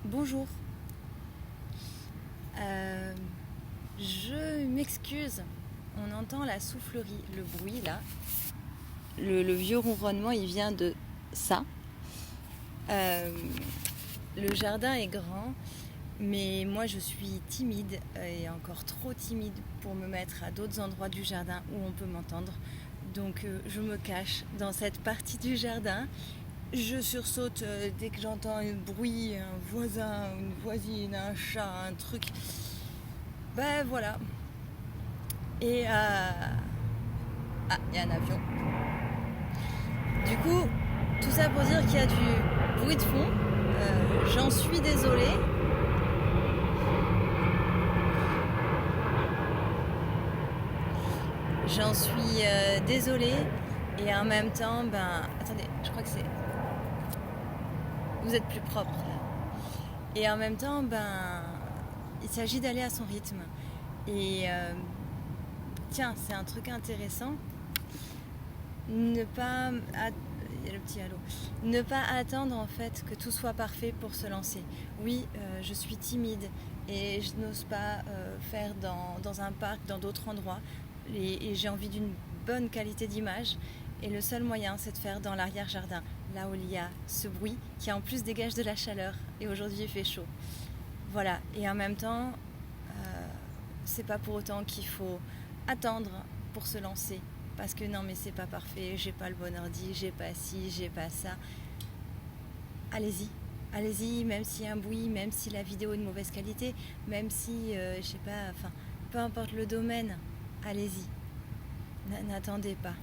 Bonjour. Je m'excuse. On entend la soufflerie, le bruit là. Le vieux ronronnement, il vient de ça. Le jardin est grand, mais moi je suis timide et encore trop timide pour me mettre à d'autres endroits du jardin où on peut m'entendre. Donc je me cache dans cette partie du jardin. Je sursaute dès que j'entends un bruit, un voisin, une voisine, un chat, un truc. Ben voilà. Et il y a un avion. Du coup, tout ça pour dire qu'il y a du bruit de fond. J'en suis désolée. J'en suis désolée. Et en même temps, attendez, je crois que c'est... Vous êtes plus propre là. Et en même temps, il s'agit d'aller à son rythme. Et tiens, c'est un truc intéressant. Ne pas... Il y a le petit halo. Ne pas attendre en fait que tout soit parfait pour se lancer. Oui, je suis timide et je n'ose pas faire dans un parc, dans d'autres endroits. Et j'ai envie d'une bonne qualité d'image. Et le seul moyen, c'est de faire dans l'arrière-jardin, là où il y a ce bruit qui en plus dégage de la chaleur. Et aujourd'hui, il fait chaud. Voilà. Et en même temps, c'est pas pour autant qu'il faut attendre pour se lancer. Parce que non, mais c'est pas parfait, j'ai pas le bon ordi, j'ai pas ci, j'ai pas ça. Allez-y, même s'il y a un bruit, même si la vidéo est de mauvaise qualité, même si, je sais pas, enfin, peu importe le domaine, allez-y. N'attendez pas.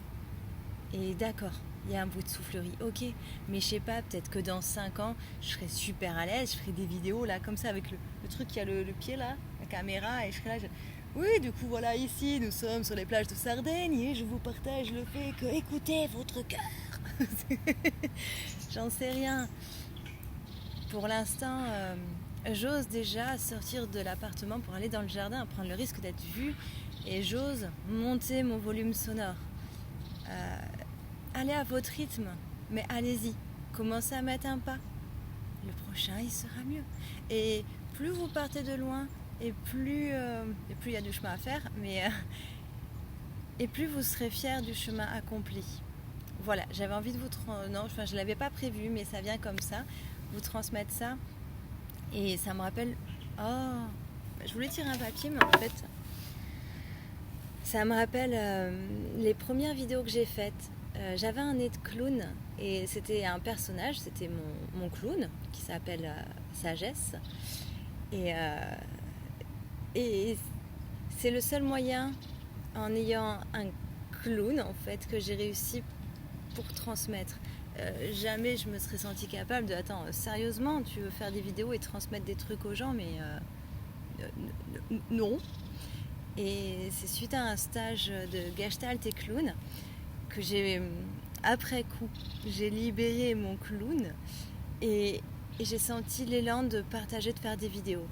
Et d'accord, il y a un bruit de soufflerie, ok, mais je sais pas, peut-être que dans 5 ans, je serai super à l'aise, je ferai des vidéos là, comme ça, avec le truc qui a le pied là, la caméra, et je serai là, oui, du coup, voilà, ici, nous sommes sur les plages de Sardaigne et je vous partage le fait que écoutez votre cœur. J'en sais rien. Pour l'instant, j'ose déjà sortir de l'appartement pour aller dans le jardin, prendre le risque d'être vue et j'ose monter mon volume sonore. Allez à votre rythme, mais allez-y. Commencez à mettre un pas. Le prochain, il sera mieux. Et plus vous partez de loin, et plus il y a du chemin à faire, et plus vous serez fiers du chemin accompli. Voilà, j'avais envie de je l'avais pas prévu, mais ça vient comme ça, vous transmettre ça, et ça me rappelle, je voulais tirer un papier, mais en fait, ça me rappelle les premières vidéos que j'ai faites. J'avais un nez de clown, et c'était un personnage, c'était mon clown, qui s'appelle Sagesse, et c'est le seul moyen, en ayant un clown en fait, que j'ai réussi pour transmettre. Jamais je me serais sentie capable de... Attends, sérieusement, tu veux faire des vidéos et transmettre des trucs aux gens, mais non. Et c'est suite à un stage de Gestalt et clown que après coup, j'ai libéré mon clown et j'ai senti l'élan de partager, de faire des vidéos.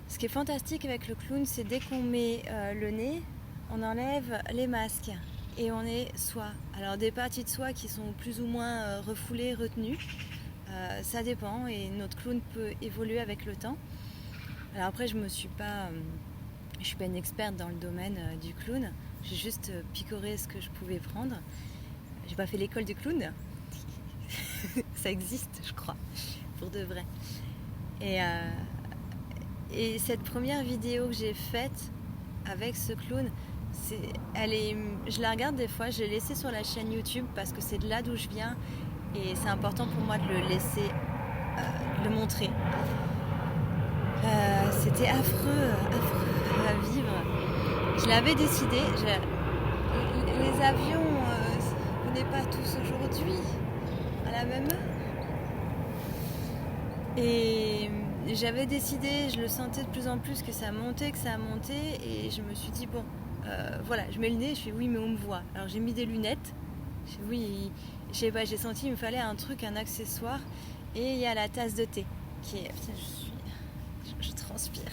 Ce qui est fantastique avec le clown, c'est dès qu'on met le nez, on enlève les masques et on est soi. Alors des parties de soi qui sont plus ou moins refoulées, retenues, ça dépend et notre clown peut évoluer avec le temps. Alors après, je suis pas une experte dans le domaine du clown. J'ai juste picoré ce que je pouvais prendre. J'ai pas fait l'école du clown. Ça existe, je crois, pour de vrai. Et cette première vidéo que j'ai faite avec ce clown, je la regarde des fois, je l'ai laissée sur la chaîne YouTube parce que c'est de là d'où je viens et c'est important pour moi de le laisser, de le montrer. C'était affreux à vivre. Je l'avais décidé. Les avions ne venaient pas tous aujourd'hui à la même heure. Et j'avais décidé, je le sentais de plus en plus que ça montait, et je me suis dit voilà, je mets le nez, je fais oui mais on me voit. Alors j'ai mis des lunettes, je fais oui, je sais pas, j'ai senti qu'il me fallait un truc, un accessoire, et il y a la tasse de thé qui est, je transpire.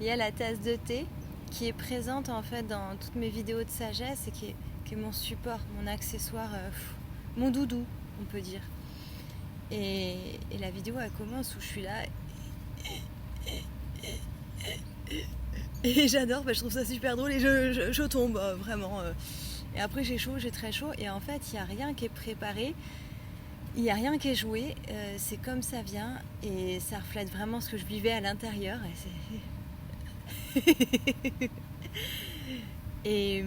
Il y a la tasse de thé qui est présente en fait dans toutes mes vidéos de sagesse et qui est mon support, mon accessoire, mon doudou, on peut dire. Et la vidéo elle commence où je suis là et j'adore, je trouve ça super drôle et je tombe vraiment. Et après j'ai chaud, j'ai très chaud et en fait il n'y a rien qui est préparé, il n'y a rien qui est joué, c'est comme ça vient et ça reflète vraiment ce que je vivais à l'intérieur. Et,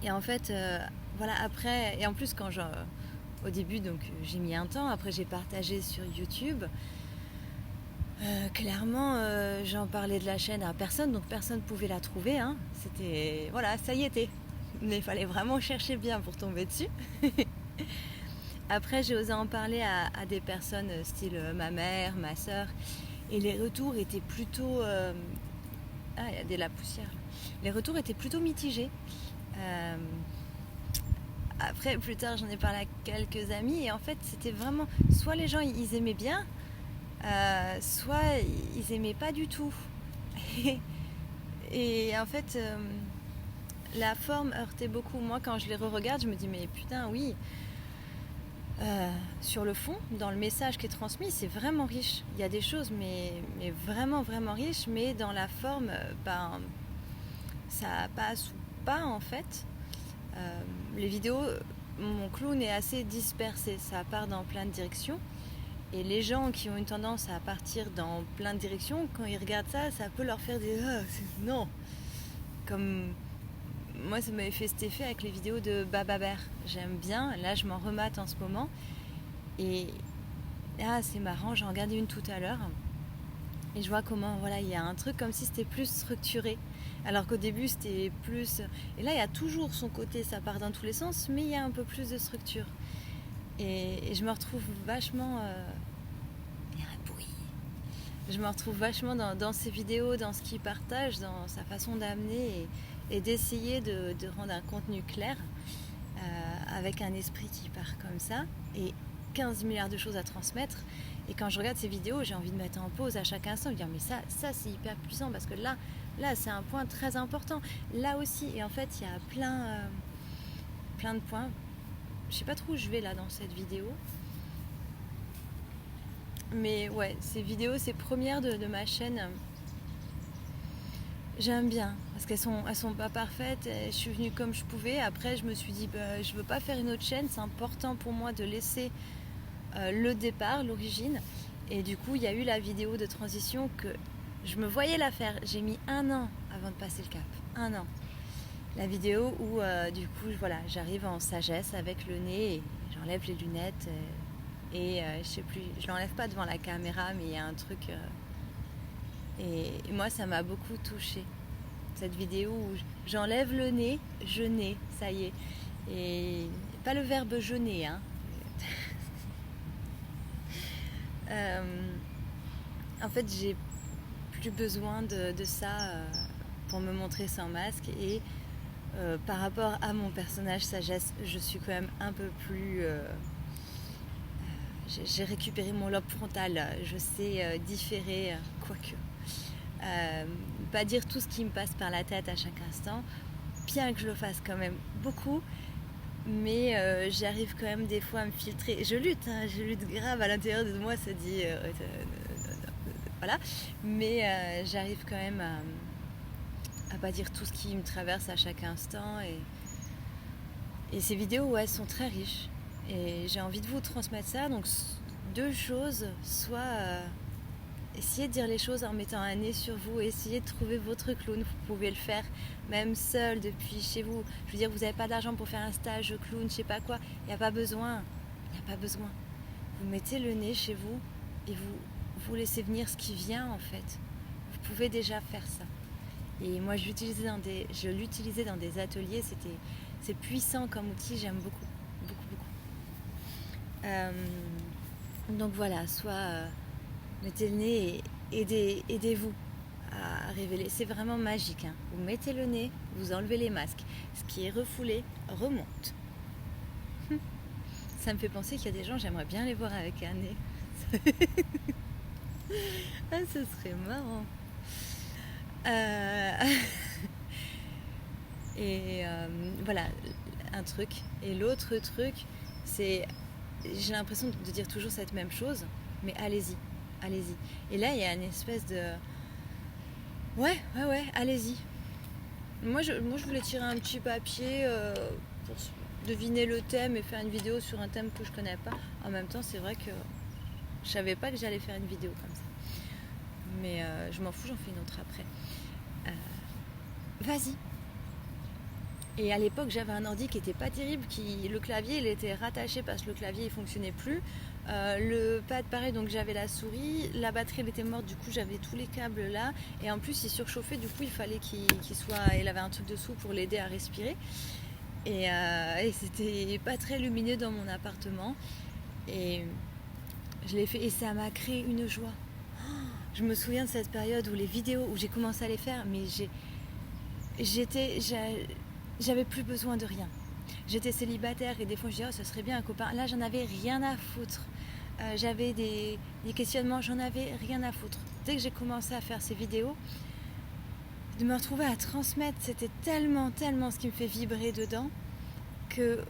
et en fait, voilà, après, et en plus au début, donc j'ai mis un temps, après j'ai partagé sur YouTube. Clairement, j'en parlais de la chaîne à personne, donc personne ne pouvait la trouver. Hein. C'était, voilà, ça y était. Mais il fallait vraiment chercher bien pour tomber dessus. Après, j'ai osé en parler à des personnes style ma mère, ma soeur, et les retours étaient plutôt... Ah, il y a de la poussière. Les retours étaient plutôt mitigés. Après, plus tard, j'en ai parlé à quelques amis, et en fait, c'était vraiment... Soit les gens, ils aimaient bien, soit ils aimaient pas du tout. Et en fait, la forme heurtait beaucoup. Moi, quand je les re-regarde, je me dis mais putain, oui. Sur le fond, dans le message qui est transmis, c'est vraiment riche. Il y a des choses, mais vraiment, vraiment riches, mais dans la forme, ça passe ou pas en fait. Les vidéos, mon clown est assez dispersé, ça part dans plein de directions. Et les gens qui ont une tendance à partir dans plein de directions, quand ils regardent ça, ça peut leur faire des non. Comme moi, ça m'avait fait cet effet avec les vidéos de Baba Bear. J'aime bien. Là, je m'en remate en ce moment. Et c'est marrant. J'en regardais une tout à l'heure. Et je vois comment, voilà, il y a un truc comme si c'était plus structuré. Alors qu'au début, c'était plus... Et là, il y a toujours son côté, ça part dans tous les sens, mais il y a un peu plus de structure. Et je me retrouve vachement... Il y a un bruit. Je me retrouve vachement dans ses vidéos, dans ce qu'il partage, dans sa façon d'amener et d'essayer de rendre un contenu clair avec un esprit qui part comme ça et 15 milliards de choses à transmettre. Et quand je regarde ces vidéos, j'ai envie de mettre en pause à chaque instant et de dire mais ça c'est hyper puissant parce que là c'est un point très important. Là aussi, et en fait il y a plein de points. Je sais pas trop où je vais là dans cette vidéo. Mais ouais, ces vidéos, ces premières de ma chaîne, j'aime bien parce qu'elles sont pas parfaites. Je suis venue comme je pouvais. Après, je me suis dit, je veux pas faire une autre chaîne. C'est important pour moi de laisser le départ, l'origine. Et du coup, il y a eu la vidéo de transition que je me voyais la faire. J'ai mis 1 an avant de passer le cap. 1 an. La vidéo où, du coup, voilà, j'arrive en sagesse avec le nez et j'enlève les lunettes. Et je sais plus, je l'enlève pas devant la caméra, mais il y a un truc. Et moi, ça m'a beaucoup touchée. Cette vidéo où j'enlève le nez, je nais, ça y est. Et pas le verbe je nais, hein. En fait, j'ai plus besoin de ça pour me montrer sans masque. Et par rapport à mon personnage sagesse, je suis quand même un peu plus... j'ai récupéré mon lobe frontal, je sais différer, quoique. Pas dire tout ce qui me passe par la tête à chaque instant, bien que je le fasse quand même beaucoup, mais j'arrive quand même des fois à me filtrer. Je lutte grave à l'intérieur de moi, ça dit voilà, mais j'arrive quand même à pas dire tout ce qui me traverse à chaque instant. Et ces vidéos, elles sont très riches. Et j'ai envie de vous transmettre ça. Donc 2 choses, soit essayez de dire les choses en mettant un nez sur vous, essayez de trouver votre clown. Vous pouvez le faire même seul depuis chez vous. Je veux dire, vous n'avez pas d'argent pour faire un stage de clown, je sais pas quoi. Il n'y a pas besoin. Vous mettez le nez chez vous et vous laissez venir ce qui vient en fait. Vous pouvez déjà faire ça. Et moi je l'utilisais dans des ateliers, c'est puissant comme outil, j'aime beaucoup. Donc voilà, soit mettez le nez et aidez-vous à révéler. C'est vraiment magique, hein. Vous mettez le nez, vous enlevez les masques. Ce qui est refoulé remonte. Ça me fait penser qu'il y a des gens, j'aimerais bien les voir avec un nez. Ce serait marrant. Et voilà, un truc. Et l'autre truc, c'est j'ai l'impression de dire toujours cette même chose, mais allez-y. Et là, il y a une espèce de... Ouais, allez-y. Moi, je voulais tirer un petit papier pour deviner le thème et faire une vidéo sur un thème que je connais pas. En même temps, c'est vrai que je savais pas que j'allais faire une vidéo comme ça. Mais je m'en fous, j'en fais une autre après. Vas-y. Et à l'époque, j'avais un ordi qui était pas terrible, le clavier il était rattaché parce que le clavier il fonctionnait plus. Le pad pareil, donc j'avais la souris, la batterie elle était morte, du coup j'avais tous les câbles là, et en plus il surchauffait, du coup il fallait il avait un truc dessous pour l'aider à respirer. Et c'était pas très lumineux dans mon appartement, et je l'ai fait et ça m'a créé une joie. Je me souviens de cette période où les vidéos, où j'ai commencé à les faire, mais j'avais plus besoin de rien. J'étais célibataire et des fois je disais ça serait bien un copain. Là j'en avais rien à foutre. J'avais des questionnements, j'en avais rien à foutre. Dès que j'ai commencé à faire ces vidéos, de me retrouver à transmettre, c'était tellement ce qui me fait vibrer dedans, que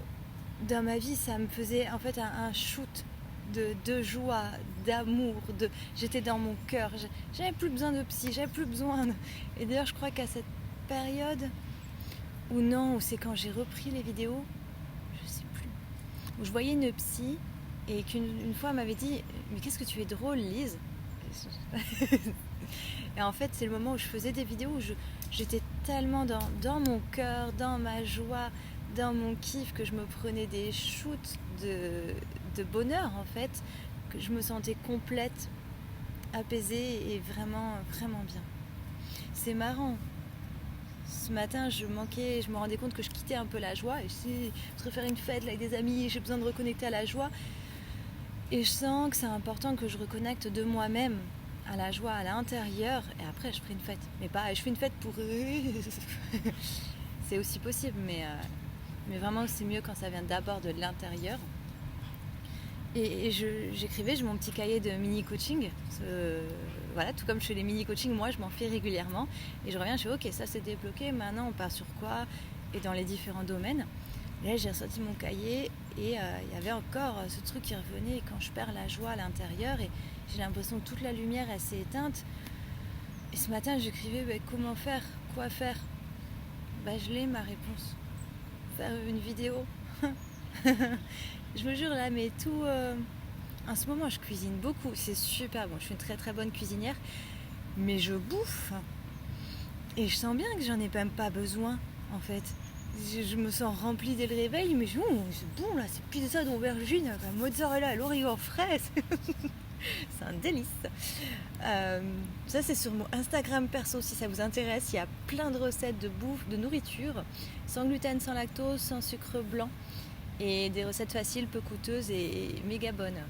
dans ma vie ça me faisait en fait un shoot de joie, d'amour, j'étais dans mon cœur, j'avais plus besoin de psy, Et d'ailleurs je crois qu'à cette période où c'est quand j'ai repris les vidéos, je sais plus, où je voyais une psy et qu'une fois elle m'avait dit mais qu'est-ce que tu es drôle Lise. Et en fait c'est le moment où je faisais des vidéos où j'étais tellement dans mon cœur, dans ma joie, dans mon kiff, que je me prenais des shoots de bonheur en fait, que je me sentais complète, apaisée et vraiment bien. C'est marrant. Ce matin, je me rendais compte que je quittais un peu la joie. Et je voudrais faire une fête là, avec des amis, j'ai besoin de reconnecter à la joie. Et je sens que c'est important que je reconnecte de moi-même à la joie, à l'intérieur. Et après, je ferai une fête. Mais pas, je fais une fête pour... c'est aussi possible, mais vraiment, c'est mieux quand ça vient d'abord de l'intérieur. Et j'écrivais, j'ai mon petit cahier de mini-coaching. Voilà, tout comme je fais les mini-coachings, moi je m'en fais régulièrement. Et je reviens, je fais ok, ça c'est débloqué, maintenant on part sur quoi? Et dans les différents domaines. Et là j'ai ressorti mon cahier et il y avait encore ce truc qui revenait quand je perds la joie à l'intérieur. Et j'ai l'impression que toute la lumière elle s'est éteinte. Et ce matin j'écrivais comment faire, quoi faire. Je l'ai ma réponse. Faire une vidéo. Je me jure là, mais tout... En ce moment, je cuisine beaucoup. C'est super bon. Je suis une très très bonne cuisinière. Mais je bouffe. Et je sens bien que j'en ai même pas besoin, en fait. Je me sens remplie dès le réveil. Mais c'est bon là, c'est pizza d'aubergine, la mozzarella, l'origan fraise. C'est un délice. Ça, c'est sur mon Instagram perso. Si ça vous intéresse, il y a plein de recettes de bouffe, de nourriture. Sans gluten, sans lactose, sans sucre blanc. Et des recettes faciles, peu coûteuses et méga bonnes.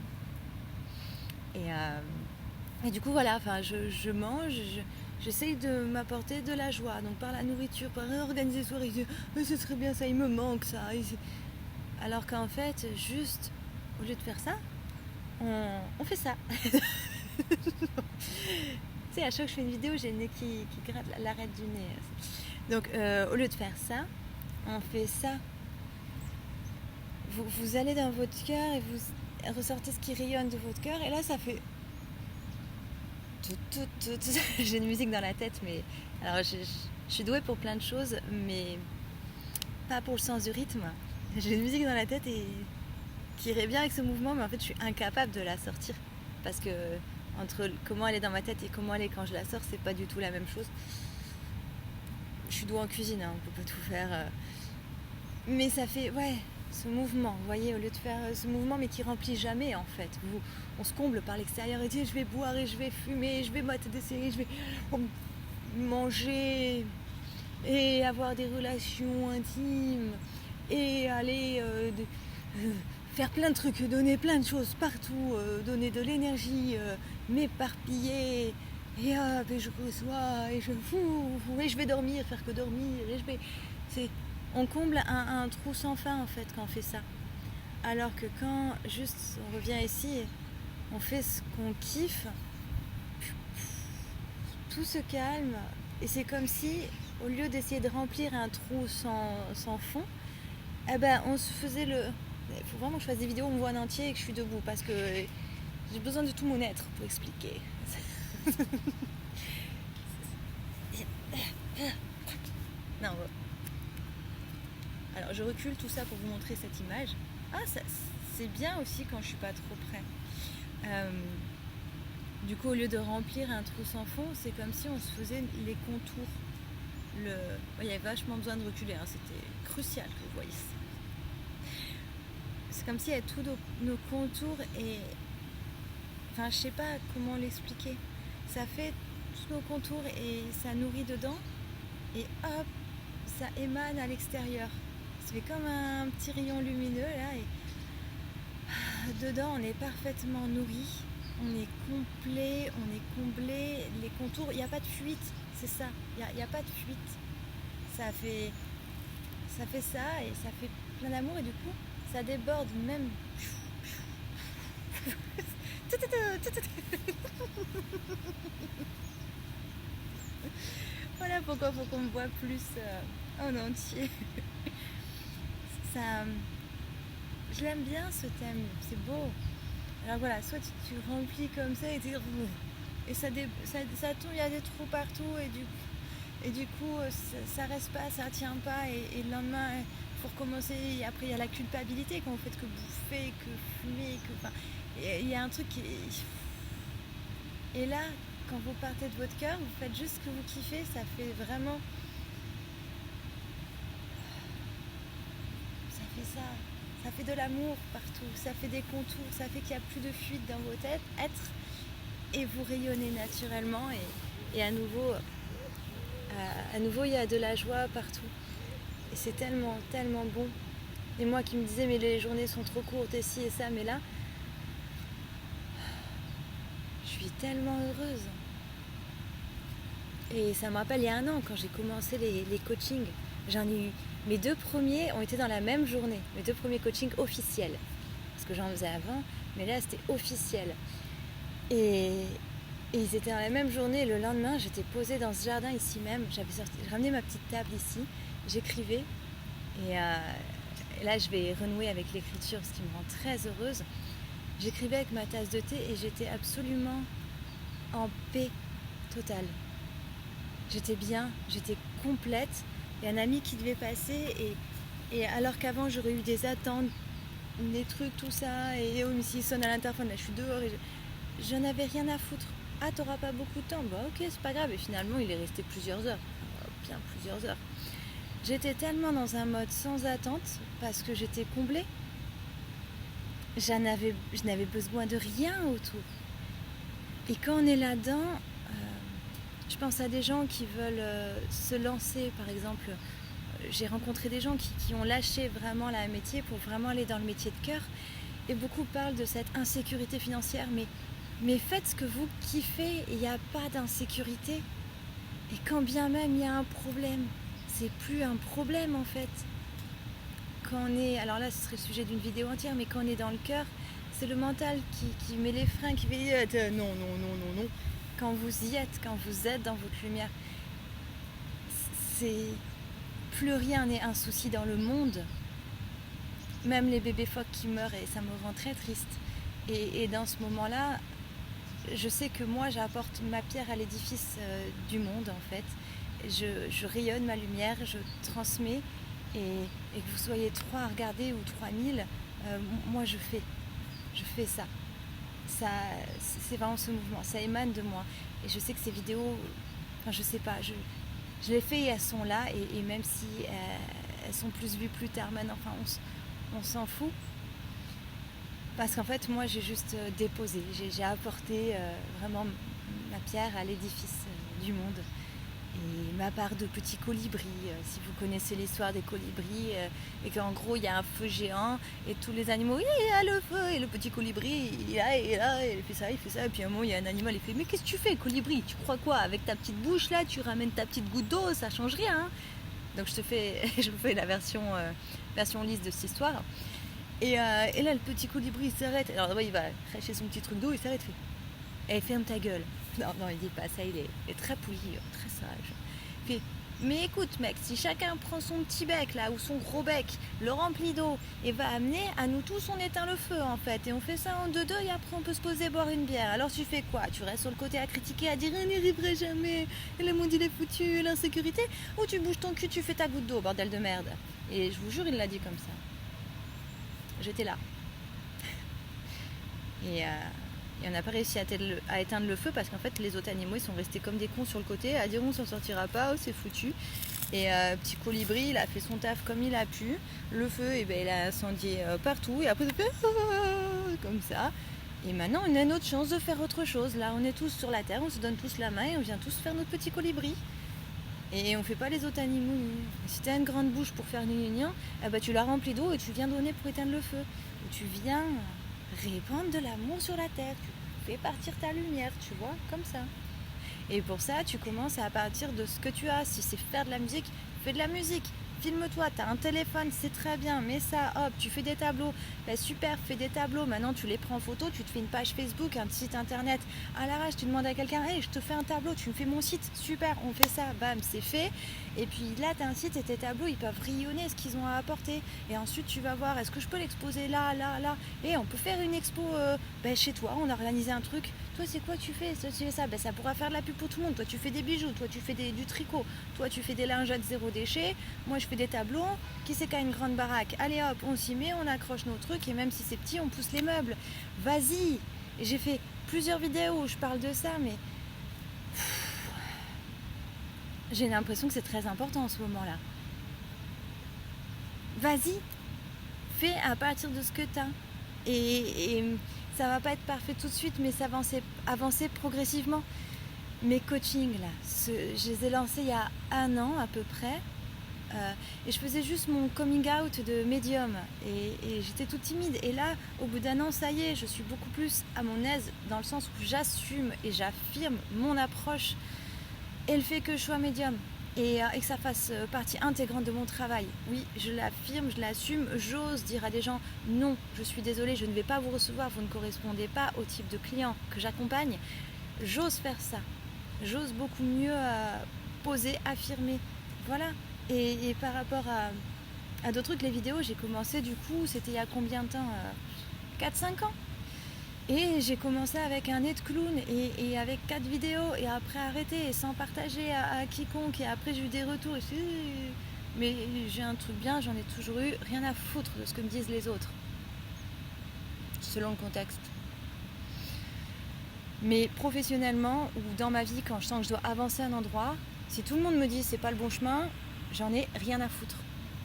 Et du coup voilà, je mange, j'essaye de m'apporter de la joie, donc par la nourriture, par organiser soirée, ce serait bien ça, il me manque ça. Alors qu'en fait, juste au lieu de faire ça, on fait ça. Tu sais, à chaque fois que je fais une vidéo, j'ai le nez qui gratte l'arête du nez. Donc au lieu de faire ça, on fait ça. Vous allez dans votre cœur et vous ressortez ce qui rayonne de votre cœur, et là ça fait tout. J'ai une musique dans la tête, mais alors je suis douée pour plein de choses, mais pas pour le sens du rythme. J'ai une musique dans la tête et qui irait bien avec ce mouvement, mais en fait je suis incapable de la sortir parce que entre comment elle est dans ma tête et comment elle est quand je la sors, c'est pas du tout la même chose. Je suis douée en cuisine, on peut pas tout faire, mais ça fait ce mouvement, vous voyez, au lieu de faire ce mouvement mais qui remplit jamais en fait. On se comble par l'extérieur et dit je vais boire et je vais fumer, je vais mater des séries, je vais manger et avoir des relations intimes et aller faire plein de trucs, donner plein de choses partout, donner de l'énergie, m'éparpiller et je reçois et je et je vais dormir, faire que dormir et on comble un trou sans fin en fait quand on fait ça. Alors que quand juste on revient ici, on fait ce qu'on kiffe, tout se calme et c'est comme si au lieu d'essayer de remplir un trou sans fond, on se faisait Il faut vraiment que je fasse des vidéos où on me voit en entier et que je suis debout parce que j'ai besoin de tout mon être pour expliquer. Non, alors je recule tout ça pour vous montrer cette image. C'est bien aussi quand je suis pas trop près. Du coup, au lieu de remplir un trou sans fond, c'est comme si on se faisait les contours. Il y avait vachement besoin de reculer, hein. C'était crucial que vous voyez ça. C'est comme s'il y avait tous nos contours et... Enfin, je sais pas comment l'expliquer. Ça fait tous nos contours et ça nourrit dedans. Et hop, ça émane à l'extérieur. Ça fait comme un petit rayon lumineux là. Et dedans, on est parfaitement nourri. On est complet, on est comblé. Les contours, il n'y a pas de fuite. C'est ça, il n'y a pas de fuite. Ça fait ça et ça fait plein d'amour et du coup ça déborde même. Voilà pourquoi il faut qu'on me voit plus en entier. Ça, je l'aime bien ce thème, c'est beau. Alors voilà, soit tu remplis comme ça et ça tombe, il y a des trous partout et du coup ça reste pas, ça tient pas et le lendemain il faut recommencer et après il y a la culpabilité quand vous faites que bouffer, que fumer, il y a un truc qui... Et là, quand vous partez de votre cœur, vous faites juste ce que vous kiffez, ça fait vraiment... Ça fait ça, ça fait de l'amour partout, ça fait des contours, ça fait qu'il n'y a plus de fuite dans votre être et vous rayonnez naturellement et à nouveau il y a de la joie partout. Et c'est tellement, tellement bon. Et moi qui me disais mais les journées sont trop courtes et ci et ça, mais là, je suis tellement heureuse. Et ça me rappelle il y a un an quand j'ai commencé les coachings. J'en ai eu. Mes 2 premiers ont été dans la même journée. Mes 2 premiers coachings officiels. Parce que j'en faisais avant, mais là c'était officiel. Et ils étaient dans la même journée. Le lendemain, j'étais posée dans ce jardin ici même. J'ai ramené ma petite table ici. J'écrivais. Et là, je vais renouer avec l'écriture, ce qui me rend très heureuse. J'écrivais avec ma tasse de thé et j'étais absolument en paix totale. J'étais bien, j'étais complète. Il y a un ami qui devait passer et alors qu'avant j'aurais eu des attentes, des trucs, tout ça, et s'il sonne à l'interphone, là je suis dehors et j'en avais rien à foutre. Ah, t'auras pas beaucoup de temps? Bah ok, c'est pas grave. Et finalement, il est resté plusieurs heures. Bien plusieurs heures. J'étais tellement dans un mode sans attente parce que j'étais comblée. Je n'avais besoin de rien autour. Et quand on est là-dedans, je pense à des gens qui veulent se lancer, par exemple. J'ai rencontré des gens qui ont lâché vraiment leur métier pour vraiment aller dans le métier de cœur. Et beaucoup parlent de cette insécurité financière. Mais faites ce que vous kiffez, il n'y a pas d'insécurité. Et quand bien même il y a un problème, c'est plus un problème en fait. Quand on est, alors là ce serait le sujet d'une vidéo entière, mais quand on est dans le cœur, c'est le mental qui met les freins, qui fait non. Quand vous y êtes, quand vous êtes dans votre lumière, plus rien n'est un souci dans le monde. Même les bébés phoques qui meurent, et ça me rend très triste. Et dans ce moment-là, je sais que moi j'apporte ma pierre à l'édifice du monde en fait. Je rayonne ma lumière, je transmets et que vous soyez 3 à regarder ou 3000, moi je fais ça. C'est vraiment ce mouvement, ça émane de moi. Et je sais que ces vidéos, enfin je sais pas, je les fais et elles sont là et même si elles sont plus vues plus tard maintenant, enfin on s'en fout. Parce qu'en fait, moi, j'ai juste déposé, j'ai apporté vraiment ma pierre à l'édifice du monde. Et ma part de petit colibri, si vous connaissez l'histoire des colibris, et qu'en gros, il y a un feu géant, et tous les animaux, il y a le feu, et le petit colibri, il est là, et il fait ça, et puis à un moment, il y a un animal, il fait, mais qu'est-ce que tu fais, colibri? Tu crois quoi? Avec ta petite bouche, là, tu ramènes ta petite goutte d'eau, ça change rien. Hein. Donc, je vous fais la version lisse de cette histoire. Et là, le petit colibri, il s'arrête. Alors d'abord, il va cracher son petit truc d'eau, il s'arrête, il fait ferme ta gueule. Non, il dit pas ça, il est très poli, très sage. Il fait Mais écoute mec, si chacun prend son petit bec là, ou son gros bec, le remplit d'eau, et va amener, à nous tous on éteint le feu en fait, et on fait ça en deux et après on peut se poser boire une bière. Alors tu fais quoi? Tu restes sur le côté à critiquer, à dire on n'y arriverait jamais, et le monde il est foutu, l'insécurité, ou tu bouges ton cul, tu fais ta goutte d'eau, bordel de merde. Et je vous jure, il l'a dit comme ça. J'étais là. Et on n'a pas réussi à éteindre le feu parce qu'en fait les autres animaux ils sont restés comme des cons sur le côté à dire on s'en sortira pas, oh, c'est foutu. Et petit colibri il a fait son taf comme il a pu, le feu il a incendié partout et après ça fait comme ça. Et maintenant on a une autre chance de faire autre chose, là on est tous sur la terre, on se donne tous la main et on vient tous faire notre petit colibri. Et on fait pas les autres animaux. Si tu as une grande bouche pour faire une tu la remplis d'eau et tu viens donner pour éteindre le feu. Et tu viens répandre de l'amour sur la terre. Tu fais partir ta lumière, tu vois, comme ça. Et pour ça, tu commences à partir de ce que tu as. Si c'est faire de la musique, fais de la musique. Filme-toi, t'as un téléphone, c'est très bien, mets ça, hop, tu fais des tableaux, super, fais des tableaux, maintenant tu les prends en photo, tu te fais une page Facebook, un site internet, à l'arrache, tu demandes à quelqu'un, hey, je te fais un tableau, tu me fais mon site, super, on fait ça, bam, c'est fait, et puis là t'as un site et tes tableaux, ils peuvent rayonner ce qu'ils ont à apporter, et ensuite tu vas voir, est-ce que je peux l'exposer là, et on peut faire une expo chez toi, on a organisé un truc, toi c'est quoi tu fais, tu fais ça, ça pourra faire de la pub pour tout le monde, toi tu fais des bijoux, toi tu fais du tricot, toi tu fais des lingettes zéro déchet, moi je fais des tableaux, qui c'est qu'à une grande baraque, allez hop, on s'y met, on accroche nos trucs et même si c'est petit, on pousse les meubles. Vas-y. Et j'ai fait plusieurs vidéos où je parle de ça, mais j'ai l'impression que c'est très important en ce moment-là. Vas-y, fais à partir de ce que t'as. Et ça va pas être parfait tout de suite, mais ça avancer progressivement. Mes coachings là, je les ai lancés il y a 1 an à peu près. Et je faisais juste mon coming out de médium et j'étais toute timide et là au bout d'1 an ça y est, je suis beaucoup plus à mon aise dans le sens où j'assume et j'affirme mon approche et le fait que je sois médium et que ça fasse partie intégrante de mon travail. Oui, je l'affirme, je l'assume, j'ose dire à des gens non, je suis désolée, je ne vais pas vous recevoir, vous ne correspondez pas au type de client que j'accompagne. J'ose faire ça, j'ose beaucoup mieux poser, affirmer, voilà. Et par rapport à d'autres trucs, les vidéos, j'ai commencé du coup, c'était il y a combien de temps 4-5 ans. Et j'ai commencé avec un nez de clown et avec 4 vidéos et après arrêté et sans partager à quiconque. Et après j'ai eu des retours et mais j'ai un truc bien, j'en ai toujours eu, rien à foutre de ce que me disent les autres. Selon le contexte. Mais professionnellement ou dans ma vie, quand je sens que je dois avancer à un endroit, si tout le monde me dit c'est pas le bon chemin, j'en ai rien à foutre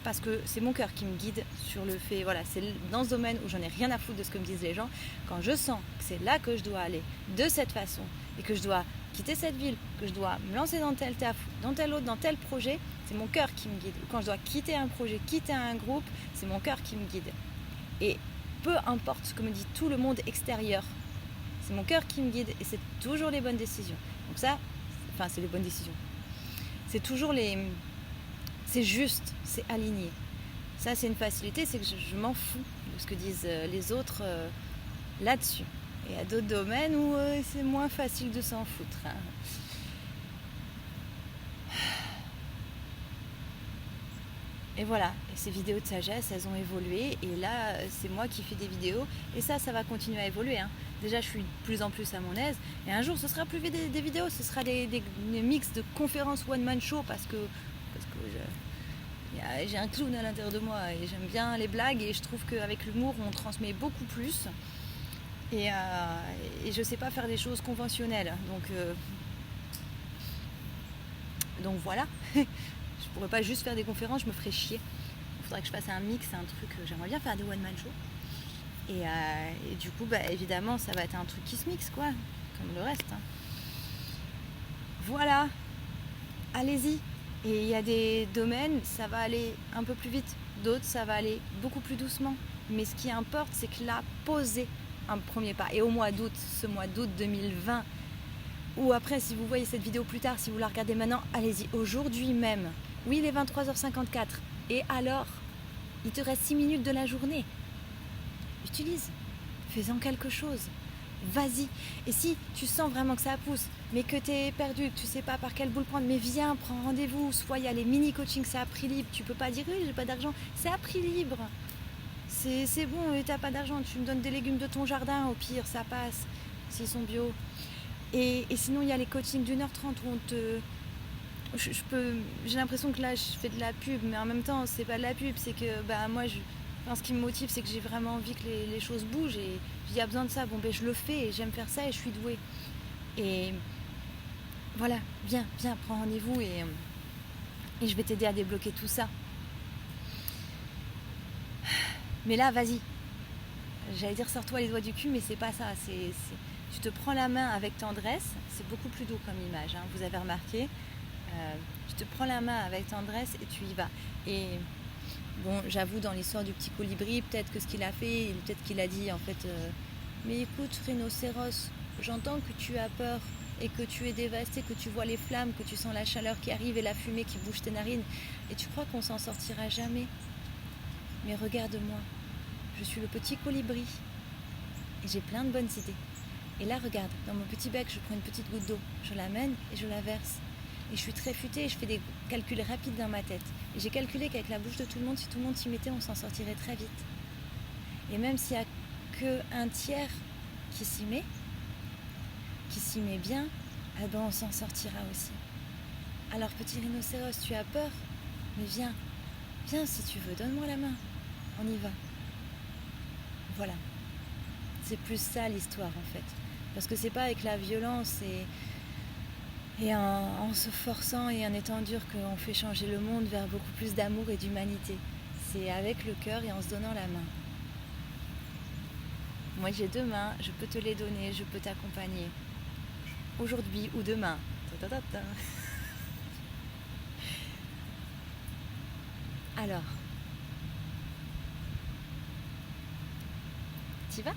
parce que c'est mon cœur qui me guide sur le fait, voilà, c'est dans ce domaine où j'en ai rien à foutre de ce que me disent les gens. Quand je sens que c'est là que je dois aller de cette façon et que je dois quitter cette ville, que je dois me lancer dans tel taf, dans tel autre, dans tel projet, c'est mon cœur qui me guide. Quand je dois quitter un projet, quitter un groupe, c'est mon cœur qui me guide. Et peu importe ce que me dit tout le monde extérieur, c'est mon cœur qui me guide et c'est toujours les bonnes décisions. Donc ça, enfin c'est les bonnes décisions. C'est toujours c'est juste, c'est aligné. Ça, c'est une facilité, c'est que je m'en fous de ce que disent les autres là-dessus. Et il y a d'autres domaines où c'est moins facile de s'en foutre. Hein. Et voilà, et ces vidéos de sagesse, elles ont évolué. Et là, c'est moi qui fais des vidéos. Et ça va continuer à évoluer. Hein. Déjà, je suis de plus en plus à mon aise. Et un jour, ce sera plus des vidéos, ce sera des mix de conférences one-man show parce que j'ai un clown à l'intérieur de moi et j'aime bien les blagues et je trouve qu'avec l'humour on transmet beaucoup plus et je sais pas faire des choses conventionnelles donc voilà. Je pourrais pas juste faire des conférences, je me ferais chier. Il faudrait que je fasse un mix, un truc, j'aimerais bien faire des one man show et du coup évidemment ça va être un truc qui se mixe quoi, comme le reste hein. Voilà, allez-y. Et il y a des domaines, ça va aller un peu plus vite, d'autres, ça va aller beaucoup plus doucement. Mais ce qui importe, c'est que là, posez un premier pas. Et au mois d'août, ce mois d'août 2020, ou après, si vous voyez cette vidéo plus tard, si vous la regardez maintenant, allez-y, aujourd'hui même. Oui, il est 23h54. Et alors, il te reste 6 minutes de la journée. Utilise, fais-en quelque chose. vas-y. Et si tu sens vraiment que ça pousse, mais que tu es perdu, que tu sais pas par quelle boule prendre, mais viens, prends rendez-vous. Soit il y a les mini-coachings, c'est à prix libre. Tu peux pas dire oui, j'ai pas d'argent. C'est à prix libre. C'est bon, et t'as pas d'argent. Tu me donnes des légumes de ton jardin, au pire, ça passe. S'ils sont bio. Et sinon, il y a les coachings d'1h30 où on te... J'ai l'impression que là, je fais de la pub, mais en même temps, c'est pas de la pub. C'est que moi, ce qui me motive, c'est que j'ai vraiment envie que les choses bougent. Et il y a besoin de ça. Bon, je le fais et j'aime faire ça et je suis douée. Et voilà, viens, prends rendez-vous et je vais t'aider à débloquer tout ça. Mais là, vas-y. J'allais dire sors-toi les doigts du cul, mais c'est pas ça. Tu te prends la main avec tendresse. C'est beaucoup plus doux comme image, hein, vous avez remarqué. Tu te prends la main avec tendresse et tu y vas. Et bon, j'avoue, dans l'histoire du petit colibri, peut-être que ce qu'il a fait, peut-être qu'il a dit en fait mais écoute, rhinocéros, j'entends que tu as peur et que tu es dévasté, que tu vois les flammes, que tu sens la chaleur qui arrive et la fumée qui bouge tes narines. Et tu crois qu'on s'en sortira jamais. Mais regarde-moi, je suis le petit colibri et j'ai plein de bonnes idées. Et là, regarde, dans mon petit bec, je prends une petite goutte d'eau, je l'amène et je la verse. Et je suis très futée et je fais des calculs rapides dans ma tête. Et j'ai calculé qu'avec la bouche de tout le monde, si tout le monde s'y mettait, on s'en sortirait très vite. Et même s'il n'y a qu'un tiers qui s'y met bien, on s'en sortira aussi. Alors petit rhinocéros, tu as peur? Mais viens si tu veux, donne-moi la main. On y va. Voilà. C'est plus ça l'histoire en fait. Parce que c'est pas avec la violence et en se forçant et en étant dur qu'on fait changer le monde vers beaucoup plus d'amour et d'humanité. C'est avec le cœur et en se donnant la main. Moi j'ai 2 mains, je peux te les donner, je peux t'accompagner. Aujourd'hui ou demain. Alors, t'y vas ?